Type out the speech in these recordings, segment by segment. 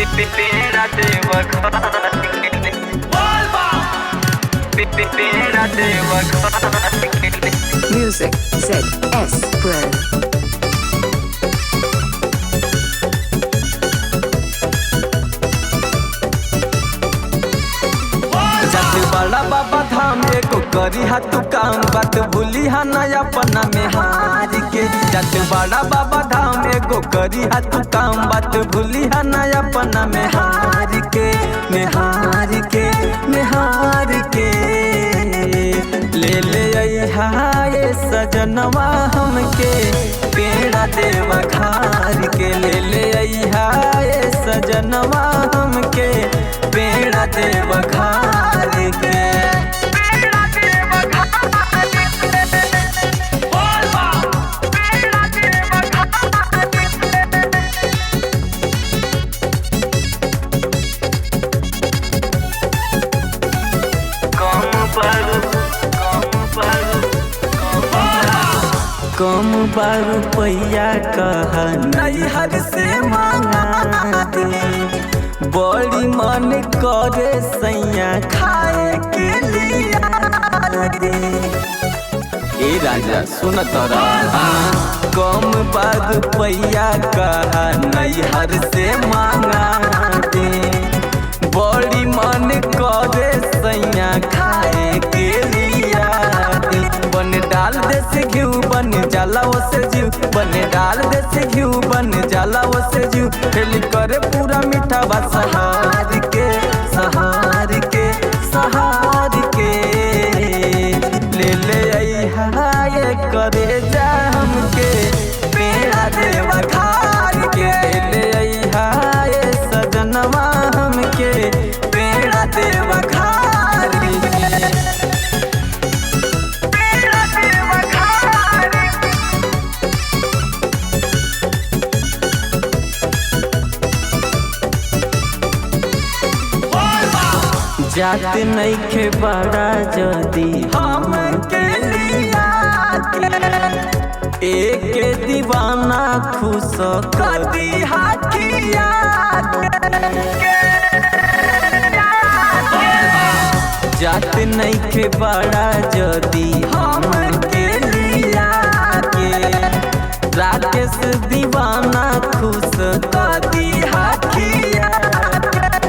पेड़ा देवा पेड़ा देवा Music ZS Pro. बड़ा बाबा धाम एको करी हा तू काम बात भूली हा नया अपना में हार के जत बड़ा बाबा धाम एको करी हा तू काम बात भूली हा नया अपना में हार के निहार के निहार के ले ले हा ये सजनवा हमके पेड़ा देवा खार के ले ले हा ये सजनवा हमके पेड़ा देवा खार के कम बारू पैया कह नैहर से मांगा दे बड़ी मन करे सैया खाए के लिया दे ए राजा सुन तोरा कम बारू पैया कह नैहर से मांगा दे बड़ी मन करे सैया खाए के लिया दे बन डाल दे से घिउ बन जाला वो से जीव बने डाल दे से घिउ बन जाला वो से जीव खेली करे पूरा मीठा बात सहार के सहार के सहार के ले ले ये करे जा हमके पेड़ा देवा खार के ले ये सजनवा हमके पेड़ा देवा खार के जात नहीं के बड़ा जदी हम के लिया एक दीवाना खुश कदी हाथिया जात नहीं के बड़ा जदी हम के लिया राकेश दीवाना खुश कदी हाथिया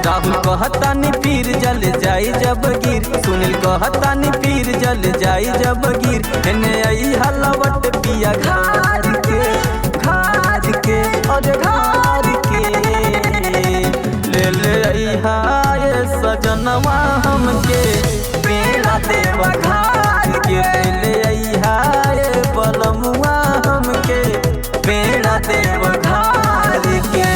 राहुल कहतानी पीर जल जाई जब गिर सुनील कहतानी पीर जल जाई जब गिर एने आई हलवट पिया घार के और घार के ले ले आई ये सजनवा हमके पेड़ा देवा घार के ले आई ये बलमुआ हमके पेड़ा देवा घार के।